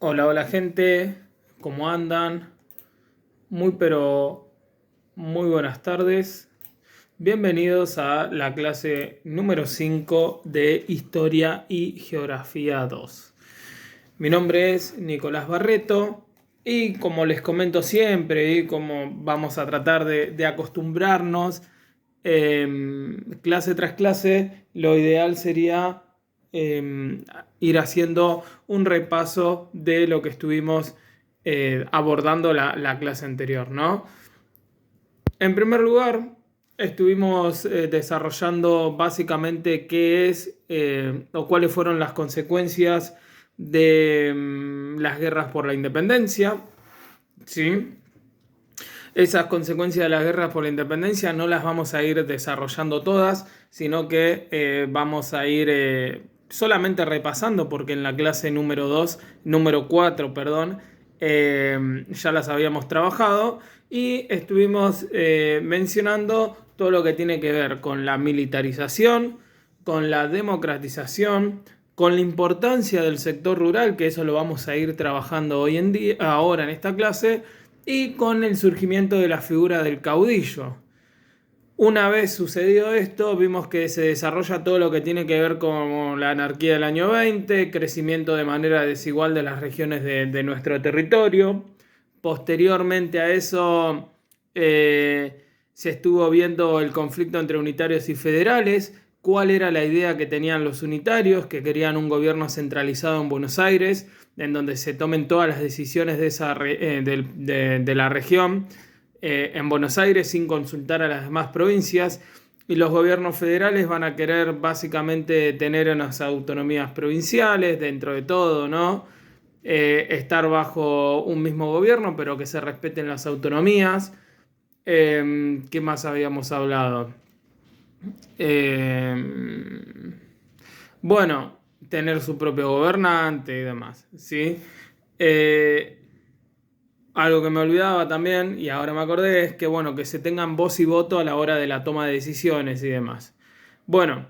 Hola, hola gente, ¿cómo andan? Pero muy buenas tardes. Bienvenidos a la clase número 5 de Historia y Geografía 2. Mi nombre es Nicolás Barreto y como les comento siempre y como vamos a tratar de acostumbrarnos, clase tras clase, lo ideal sería ir haciendo un repaso de lo que estuvimos abordando la clase anterior, ¿no? En primer lugar, estuvimos desarrollando básicamente qué es o cuáles fueron las consecuencias de las guerras por la independencia, ¿sí? Esas consecuencias de las guerras por la independencia no las vamos a ir desarrollando todas, sino que vamos a ir solamente repasando, porque en la clase número 4, perdón, ya las habíamos trabajado y estuvimos mencionando todo lo que tiene que ver con la militarización, con la democratización, con la importancia del sector rural, que eso lo vamos a ir trabajando hoy en día, ahora en esta clase, y con el surgimiento de la figura del caudillo. Una vez sucedido esto, vimos que se desarrolla todo lo que tiene que ver con la anarquía del año 20, crecimiento de manera desigual de las regiones de nuestro territorio. Posteriormente a eso se estuvo viendo el conflicto entre unitarios y federales, cuál era la idea que tenían los unitarios, que querían un gobierno centralizado en Buenos Aires, en donde se tomen todas las decisiones de la región en Buenos Aires sin consultar a las demás provincias, y los gobiernos federales van a querer básicamente tener unas autonomías provinciales dentro de todo, ¿no? Estar bajo un mismo gobierno, pero que se respeten las autonomías. ¿Qué más habíamos hablado? Eh, bueno, tener su propio gobernante y demás, ¿sí? Eh, Algo que me olvidaba también, y ahora me acordé, es que, bueno, que se tengan voz y voto a la hora de la toma de decisiones y demás. Bueno,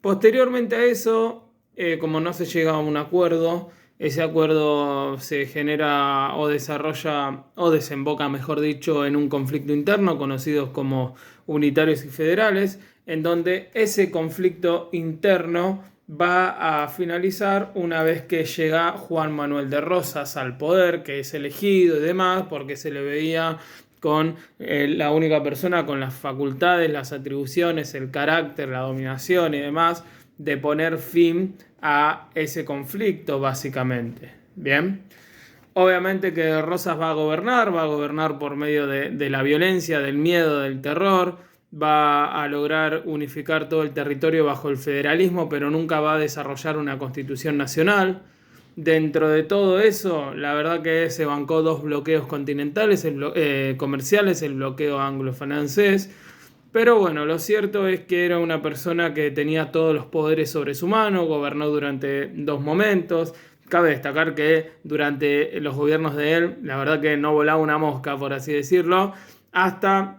posteriormente a eso, como no se llega a un acuerdo, ese acuerdo se genera o desarrolla o desemboca, mejor dicho, en un conflicto interno conocidos como unitarios y federales, en donde ese conflicto interno va a finalizar una vez que llega Juan Manuel de Rosas al poder, que es elegido y demás, porque se le veía con la única persona con las facultades, las atribuciones, el carácter, la dominación y demás, de poner fin a ese conflicto, básicamente. Bien. Obviamente que Rosas va a gobernar por medio de la violencia, del miedo, del terror, va a lograr unificar todo el territorio bajo el federalismo, pero nunca va a desarrollar una constitución nacional. Dentro de todo eso, la verdad que se bancó dos bloqueos continentales, comerciales, el bloqueo anglo-francés. Pero bueno, lo cierto es que era una persona que tenía todos los poderes sobre su mano, gobernó durante dos momentos. Cabe destacar que durante los gobiernos de él, la verdad que no volaba una mosca, por así decirlo, hasta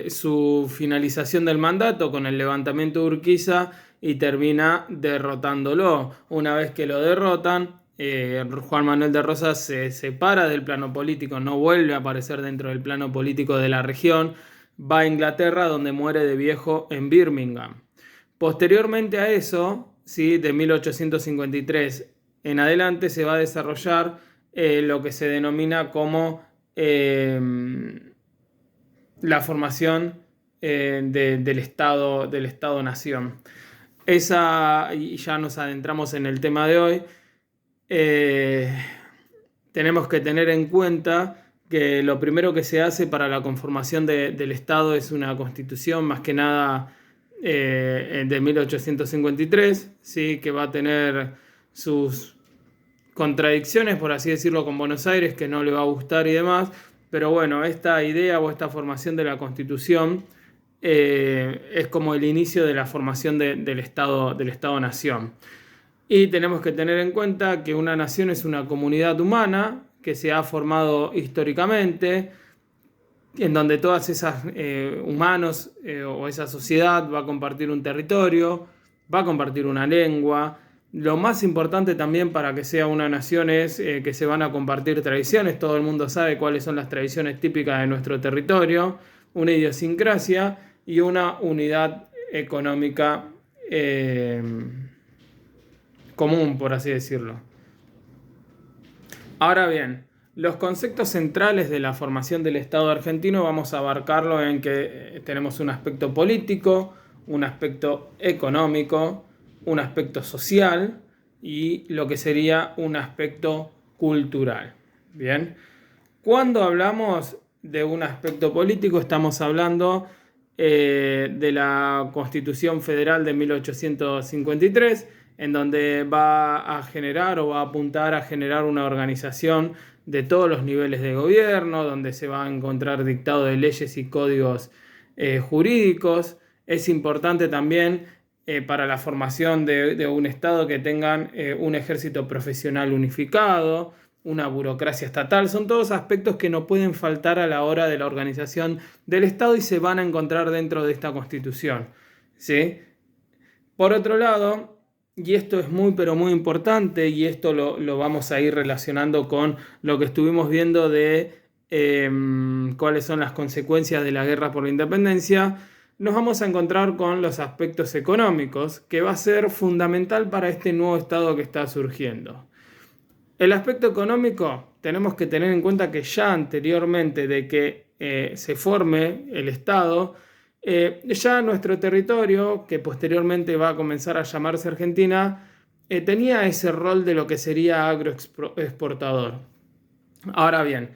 su finalización del mandato con el levantamiento de Urquiza y termina derrotándolo. Una vez que lo derrotan, Juan Manuel de Rosas se separa del plano político, no vuelve a aparecer dentro del plano político de la región, va a Inglaterra donde muere de viejo en Birmingham. Posteriormente a eso, ¿sí? De 1853 en adelante se va a desarrollar lo que se denomina como la formación del Estado-Nación. Esa, y ya nos adentramos en el tema de hoy, eh, tenemos que tener en cuenta que lo primero que se hace para la conformación del Estado es una constitución, más que nada de 1853, ¿sí? Que va a tener sus contradicciones, por así decirlo, con Buenos Aires, que no le va a gustar y demás, pero bueno, esta idea o esta formación de la Constitución es como el inicio de la formación del Estado-Nación. Y tenemos que tener en cuenta que una nación es una comunidad humana que se ha formado históricamente, en donde todas esas humanos o esa sociedad va a compartir un territorio, va a compartir una lengua, Lo más importante también para que sea una nación es que se van a compartir tradiciones. Todo el mundo sabe cuáles son las tradiciones típicas de nuestro territorio, una idiosincrasia y una unidad económica común, por así decirlo. Ahora bien, los conceptos centrales de la formación del Estado argentino vamos a abarcarlo en que tenemos un aspecto político, un aspecto económico, un aspecto social y lo que sería un aspecto cultural. Bien, cuando hablamos de un aspecto político estamos hablando de la Constitución Federal de 1853, en donde va a generar o va a apuntar a generar una organización de todos los niveles de gobierno, donde se va a encontrar dictado de leyes y códigos jurídicos. Es importante también para la formación de un Estado que tengan un ejército profesional unificado, una burocracia estatal. Son todos aspectos que no pueden faltar a la hora de la organización del Estado y se van a encontrar dentro de esta Constitución, ¿sí? Por otro lado, y esto es muy pero muy importante, y esto lo vamos a ir relacionando con lo que estuvimos viendo de cuáles son las consecuencias de la guerra por la independencia, nos vamos a encontrar con los aspectos económicos, que va a ser fundamental para este nuevo Estado que está surgiendo. El aspecto económico, tenemos que tener en cuenta que ya anteriormente de que se forme el Estado, ya nuestro territorio, que posteriormente va a comenzar a llamarse Argentina, tenía ese rol de lo que sería agroexportador. Ahora bien,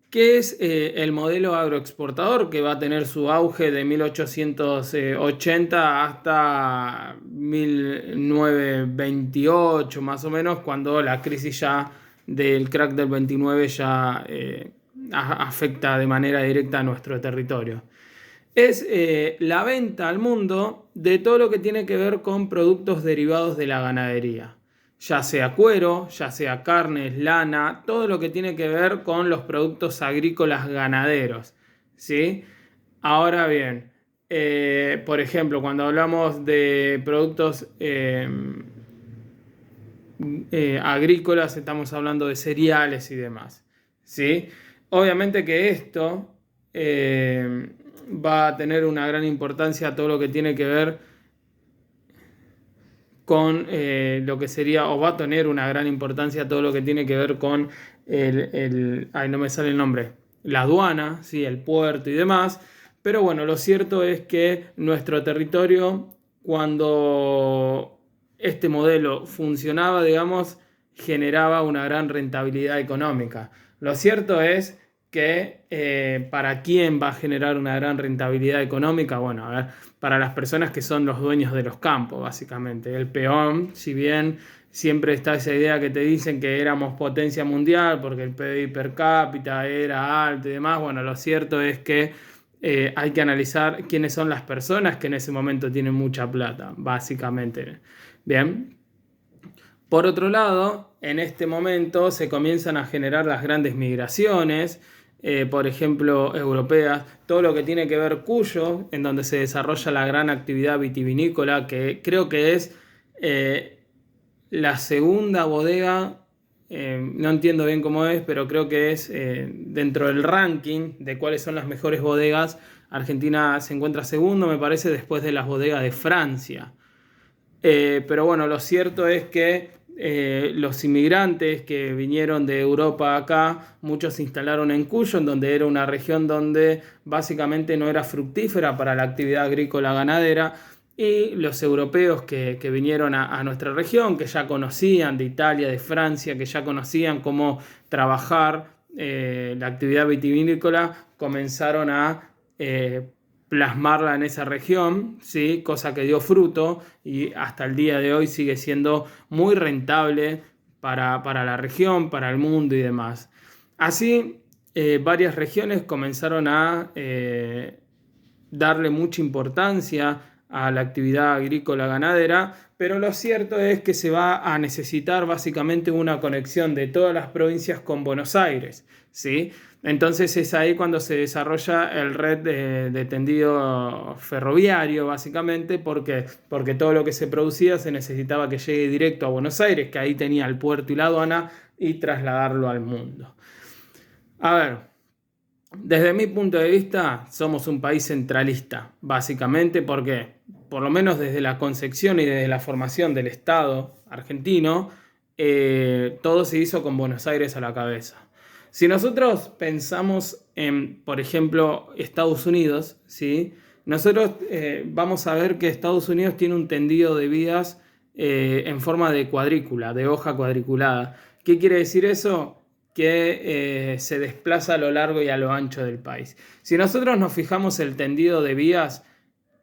¿qué es el modelo agroexportador que va a tener su auge de 1880 hasta 1928 más o menos, cuando la crisis ya del crack del 29 ya afecta de manera directa a nuestro territorio? Es la venta al mundo de todo lo que tiene que ver con productos derivados de la ganadería, ya sea cuero, ya sea carnes, lana, todo lo que tiene que ver con los productos agrícolas ganaderos, ¿sí? Ahora bien, por ejemplo, cuando hablamos de productos agrícolas, estamos hablando de cereales y demás, ¿sí? Obviamente que esto va a tener una gran importancia todo lo que tiene que ver con lo que sería, o va a tener una gran importancia todo lo que tiene que ver con no me sale el nombre, la aduana, ¿sí? El puerto y demás. Pero bueno, lo cierto es que nuestro territorio, cuando este modelo funcionaba, digamos, generaba una gran rentabilidad económica. Lo cierto es que ¿para quién va a generar una gran rentabilidad económica? Bueno, a ver, para las personas que son los dueños de los campos, básicamente. El peón, si bien siempre está esa idea que te dicen que éramos potencia mundial porque el PIB per cápita era alto y demás, bueno, lo cierto es que hay que analizar quiénes son las personas que en ese momento tienen mucha plata, básicamente. Bien. Por otro lado, en este momento se comienzan a generar las grandes migraciones, por ejemplo, europeas, todo lo que tiene que ver Cuyo, en donde se desarrolla la gran actividad vitivinícola, que creo que es la segunda bodega, no entiendo bien cómo es, pero creo que es dentro del ranking de cuáles son las mejores bodegas. Argentina se encuentra segundo, me parece, después de las bodegas de Francia. Pero bueno, lo cierto es que los inmigrantes que vinieron de Europa acá, muchos se instalaron en Cuyo, en donde era una región donde básicamente no era fructífera para la actividad agrícola ganadera, y los europeos que vinieron a nuestra región, que ya conocían de Italia, de Francia, que ya conocían cómo trabajar la actividad vitivinícola, comenzaron a plasmarla en esa región, ¿sí? Cosa que dio fruto y hasta el día de hoy sigue siendo muy rentable para la región, para el mundo y demás. Así, varias regiones comenzaron a darle mucha importancia a la actividad agrícola ganadera, pero lo cierto es que se va a necesitar básicamente una conexión de todas las provincias con Buenos Aires, ¿sí? Entonces es ahí cuando se desarrolla el red de tendido ferroviario, básicamente, porque todo lo que se producía se necesitaba que llegue directo a Buenos Aires, que ahí tenía el puerto y la aduana, y trasladarlo al mundo. A ver, desde mi punto de vista, somos un país centralista, básicamente porque, por lo menos desde la concepción y desde la formación del Estado argentino, todo se hizo con Buenos Aires a la cabeza. Si nosotros pensamos en, por ejemplo, Estados Unidos, ¿sí? Nosotros vamos a ver que Estados Unidos tiene un tendido de vías en forma de cuadrícula, de hoja cuadriculada. ¿Qué quiere decir eso? Que se desplaza a lo largo y a lo ancho del país. Si nosotros nos fijamos el tendido de vías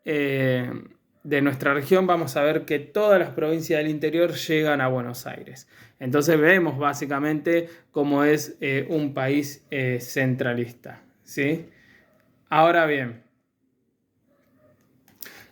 de nuestra región, vamos a ver que todas las provincias del interior llegan a Buenos Aires. Entonces vemos básicamente cómo es un país centralista, ¿sí? Ahora bien,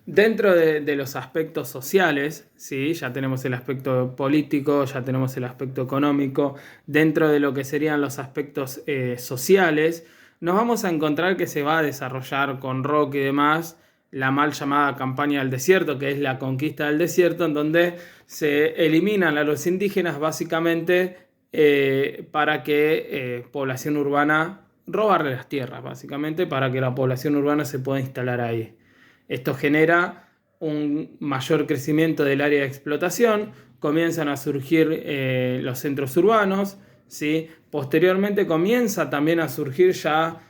dentro de los aspectos sociales, ¿sí? Ya tenemos el aspecto político, ya tenemos el aspecto económico. Dentro de lo que serían los aspectos sociales, nos vamos a encontrar que se va a desarrollar con Roca y demás la mal llamada campaña del desierto, que es la conquista del desierto, en donde se eliminan a los indígenas básicamente para que población urbana, robarle las tierras básicamente, para que la población urbana se pueda instalar ahí. Esto genera un mayor crecimiento del área de explotación, comienzan a surgir los centros urbanos, ¿sí? Posteriormente comienza también a surgir ya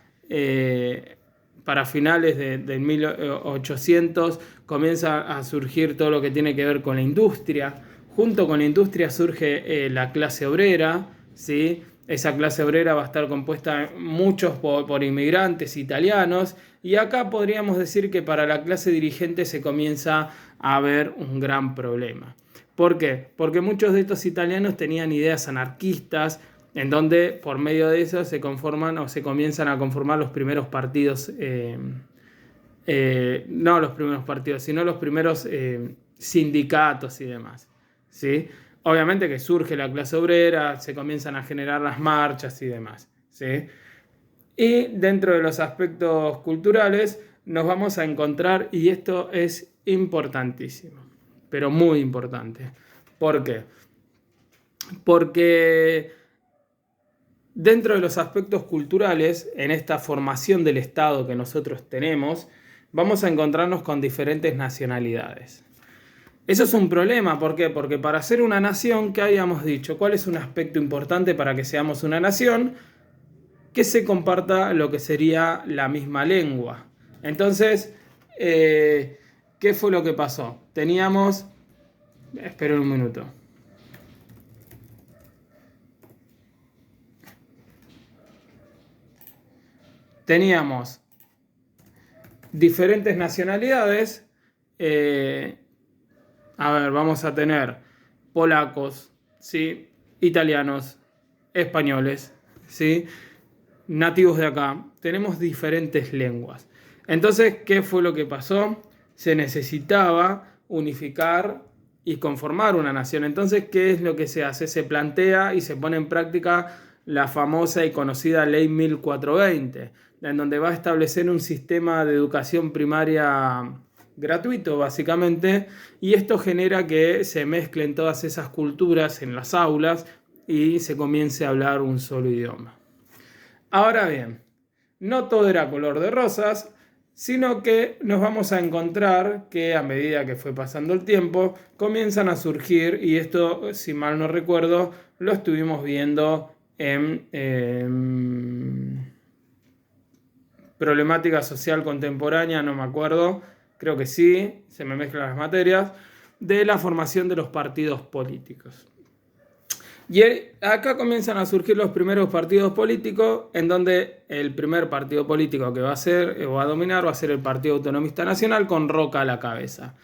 para finales del 1800, comienza a surgir todo lo que tiene que ver con la industria. Junto con la industria surge la clase obrera, ¿sí? Esa clase obrera va a estar compuesta muchos por inmigrantes italianos, y acá podríamos decir que para la clase dirigente se comienza a ver un gran problema. ¿Por qué? Porque muchos de estos italianos tenían ideas anarquistas, en donde por medio de eso se conforman o se comienzan a conformar los primeros partidos, no los primeros partidos, sino los primeros sindicatos y demás, ¿sí? Obviamente que surge la clase obrera, se comienzan a generar las marchas y demás, ¿sí? Y dentro de los aspectos culturales nos vamos a encontrar, y esto es importantísimo, pero muy importante. ¿Por qué? Porque dentro de los aspectos culturales, en esta formación del Estado que nosotros tenemos, vamos a encontrarnos con diferentes nacionalidades. Eso es un problema, ¿por qué? Porque para ser una nación, ¿qué habíamos dicho? ¿Cuál es un aspecto importante para que seamos una nación? Que se comparta lo que sería la misma lengua. Entonces, ¿qué fue lo que pasó? Teníamos... Esperen un minuto. Teníamos diferentes nacionalidades. A ver, vamos a tener polacos, ¿sí? Italianos, españoles, ¿sí? Nativos de acá. Tenemos diferentes lenguas. Entonces, ¿qué fue lo que pasó? Se necesitaba unificar y conformar una nación. Entonces, ¿qué es lo que se hace? Se plantea y se pone en práctica la famosa y conocida Ley 1420, en donde va a establecer un sistema de educación primaria gratuito, básicamente, y esto genera que se mezclen todas esas culturas en las aulas y se comience a hablar un solo idioma. Ahora bien, no todo era color de rosas, sino que nos vamos a encontrar que a medida que fue pasando el tiempo, comienzan a surgir, y esto, si mal no recuerdo, lo estuvimos viendo en problemática social contemporánea, no me acuerdo, creo que sí, se me mezclan las materias, de la formación de los partidos políticos. Y acá comienzan a surgir los primeros partidos políticos, en donde el primer partido político que va a ser o va a dominar va a ser el Partido Autonomista Nacional, con Roca a la cabeza.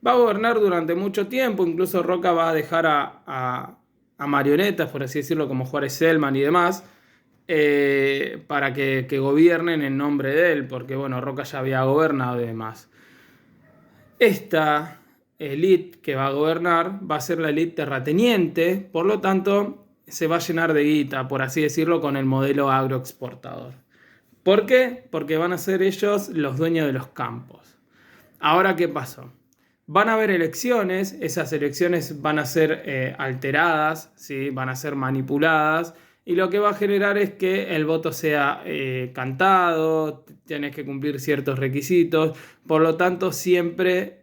Va a gobernar durante mucho tiempo, incluso Roca va a dejar a marionetas, por así decirlo, como Juárez Selman y demás, para que gobiernen en nombre de él, porque bueno, Roca ya había gobernado y demás. Esta élite que va a gobernar va a ser la élite terrateniente, por lo tanto se va a llenar de guita, por así decirlo, con el modelo agroexportador. ¿Por qué? Porque van a ser ellos los dueños de los campos. Ahora, ¿qué pasó? Van a haber elecciones, esas elecciones van a ser alteradas, ¿sí? Van a ser manipuladas, y lo que va a generar es que el voto sea cantado, tienes que cumplir ciertos requisitos, por lo tanto siempre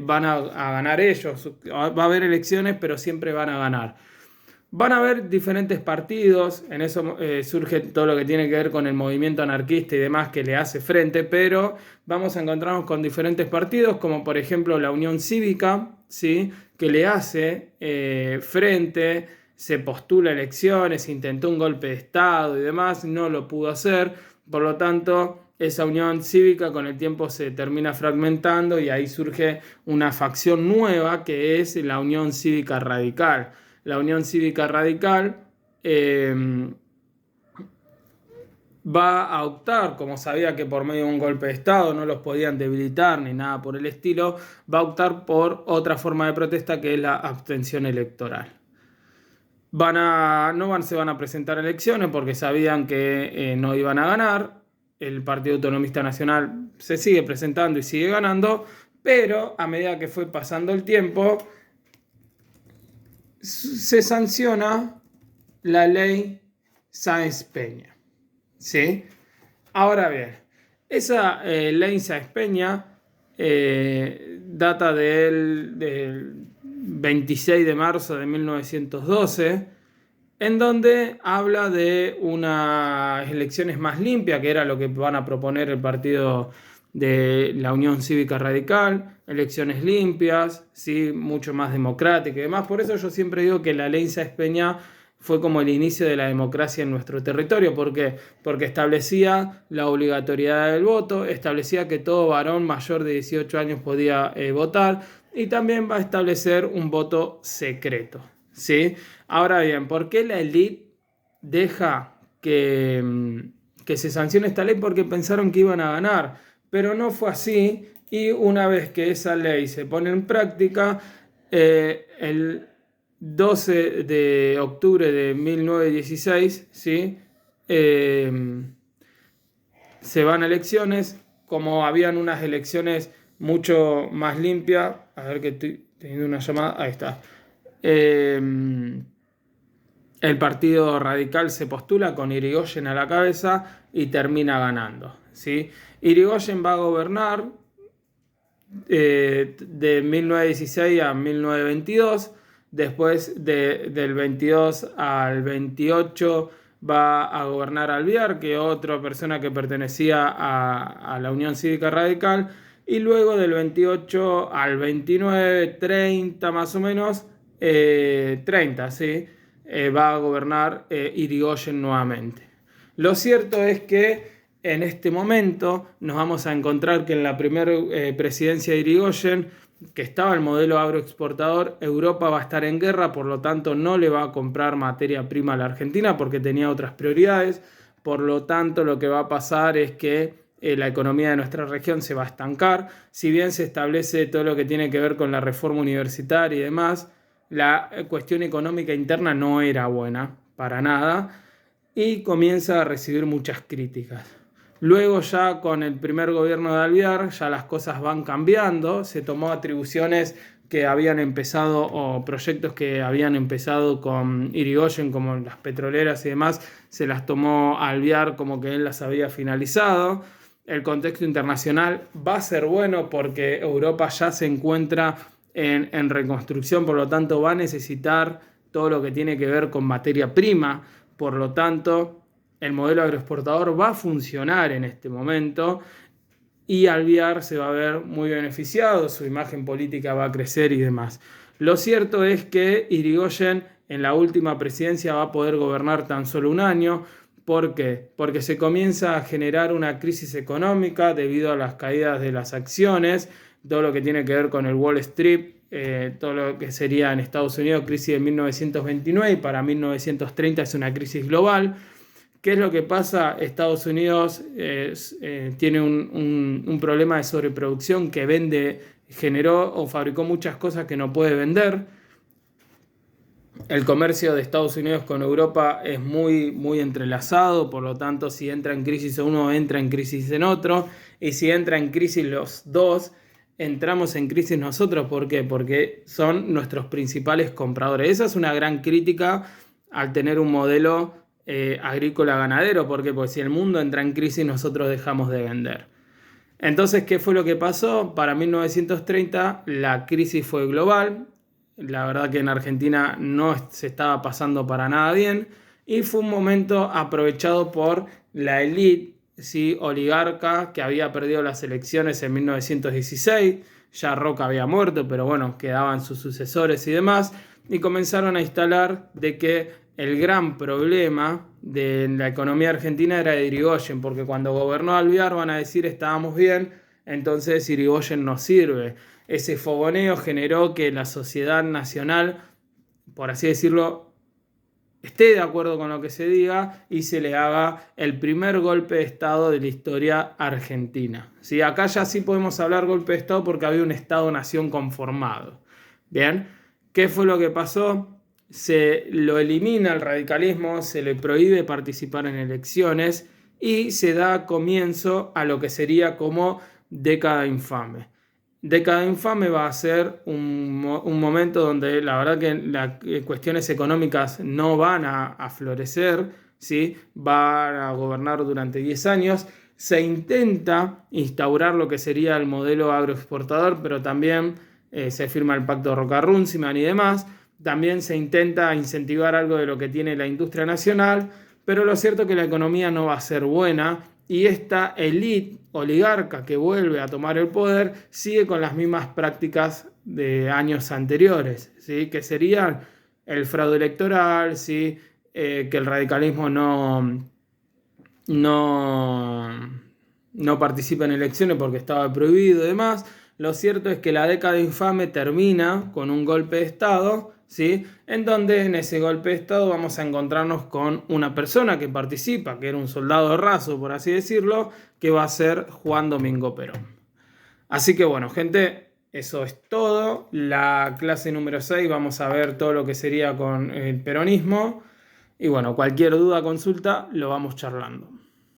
van a ganar ellos. Va a haber elecciones, pero siempre van a ganar. Van a haber diferentes partidos, en eso surge todo lo que tiene que ver con el movimiento anarquista y demás que le hace frente, pero vamos a encontrarnos con diferentes partidos, como por ejemplo la Unión Cívica, ¿sí? Que le hace frente, se postula elecciones, intentó un golpe de Estado y demás, no lo pudo hacer, por lo tanto esa Unión Cívica con el tiempo se termina fragmentando y ahí surge una facción nueva que es la Unión Cívica Radical. La Unión Cívica Radical va a optar, como sabía que por medio de un golpe de Estado no los podían debilitar ni nada por el estilo, va a optar por otra forma de protesta que es la abstención electoral. Se van a presentar elecciones porque sabían que no iban a ganar. El Partido Autonomista Nacional se sigue presentando y sigue ganando, pero a medida que fue pasando el tiempo, se sanciona la ley Sáenz Peña, ¿sí? Ahora bien, esa ley Sáenz Peña data del 26 de marzo de 1912, en donde habla de unas elecciones más limpias, que era lo que van a proponer el partido de la Unión Cívica Radical, elecciones limpias, ¿sí? Mucho más democráticas y demás. Por eso yo siempre digo que la ley Sáenz Peña fue como el inicio de la democracia en nuestro territorio. ¿Por qué? Porque establecía la obligatoriedad del voto, establecía que todo varón mayor de 18 años podía votar, y también va a establecer un voto secreto, ¿sí? Ahora bien, ¿por qué la élite deja que se sancione esta ley? Porque pensaron que iban a ganar, pero no fue así, y una vez que esa ley se pone en práctica, el 12 de octubre de 1916, ¿sí? Se van a elecciones, como habían unas elecciones mucho más limpias. A ver que estoy teniendo una llamada, ahí está. El Partido Radical se postula con Irigoyen a la cabeza y termina ganando, ¿sí? Irigoyen va a gobernar de 1916 a 1922. Después del 22 al 28 va a gobernar Alvear, que es otra persona que pertenecía a la Unión Cívica Radical. Y luego del 28 al 29, 30 más o menos, 30, ¿sí? Va a gobernar Irigoyen nuevamente. Lo cierto es que en este momento nos vamos a encontrar que en la primera presidencia de Irigoyen, que estaba el modelo agroexportador, Europa va a estar en guerra, por lo tanto no le va a comprar materia prima a la Argentina porque tenía otras prioridades. Por lo tanto, lo que va a pasar es que la economía de nuestra región se va a estancar. Si bien se establece todo lo que tiene que ver con la reforma universitaria y demás, la cuestión económica interna no era buena para nada y comienza a recibir muchas críticas. Luego ya con el primer gobierno de Alvear ya las cosas van cambiando, se tomó atribuciones que habían empezado o proyectos que habían empezado con Irigoyen como las petroleras y demás, se las tomó Alvear como que él las había finalizado. El contexto internacional va a ser bueno porque Europa ya se encuentra en reconstrucción, por lo tanto va a necesitar todo lo que tiene que ver con materia prima, por lo tanto el modelo agroexportador va a funcionar en este momento y Alvear se va a ver muy beneficiado, su imagen política va a crecer y demás. Lo cierto es que Irigoyen en la última presidencia va a poder gobernar tan solo un año. ¿Por qué? Porque se comienza a generar una crisis económica debido a las caídas de las acciones, todo lo que tiene que ver con el Wall Street, todo lo que sería en Estados Unidos crisis de 1929 y para 1930 es una crisis global. ¿Qué es lo que pasa? Estados Unidos tiene un problema de sobreproducción que vende generó o fabricó muchas cosas que no puede vender. El comercio de Estados Unidos con Europa es muy, muy entrelazado, por lo tanto, si entra en crisis uno, entra en crisis en otro, y si entra en crisis los dos, entramos en crisis nosotros. ¿Por qué? Porque son nuestros principales compradores. Esa es una gran crítica al tener un modelo agrícola ganadero. ¿Por qué? Porque si el mundo entra en crisis, nosotros dejamos de vender. Entonces, ¿qué fue lo que pasó? Para 1930 la crisis fue global. La verdad que en Argentina no se estaba pasando para nada bien y fue un momento aprovechado por la élite, ¿sí?, oligarca, que había perdido las elecciones en 1916. Ya Roca había muerto, pero bueno, quedaban sus sucesores y demás, y comenzaron a instalar de que el gran problema de la economía argentina era de Irigoyen, porque cuando gobernó Alvear van a decir estábamos bien, entonces Irigoyen no sirve. Ese fogoneo generó que la sociedad nacional, por así decirlo, esté de acuerdo con lo que se diga y se le haga el primer golpe de Estado de la historia argentina. ¿Sí? Acá ya sí podemos hablar golpe de Estado porque había un Estado-nación conformado. Bien, ¿qué fue lo que pasó? Se lo elimina el radicalismo, se le prohíbe participar en elecciones y se da comienzo a lo que sería como década infame. Década infame va a ser un momento donde la verdad que las cuestiones económicas no van a florecer, ¿sí? Van a gobernar durante 10 años. Se intenta instaurar lo que sería el modelo agroexportador, pero también se firma el pacto Roca-Runciman y demás. También se intenta incentivar algo de lo que tiene la industria nacional, pero lo cierto es que la economía no va a ser buena y esta élite oligarca que vuelve a tomar el poder sigue con las mismas prácticas de años anteriores, ¿sí? Que serían el fraude electoral, ¿sí? Que el radicalismo no participa en elecciones porque estaba prohibido y demás. Lo cierto es que la década infame termina con un golpe de Estado, ¿sí? En donde en ese golpe de Estado vamos a encontrarnos con una persona que participa, que era un soldado raso, por así decirlo, que va a ser Juan Domingo Perón. Así que bueno, gente, eso es todo. La clase número 6 vamos a ver todo lo que sería con el peronismo. Y bueno, cualquier duda, consulta, lo vamos charlando.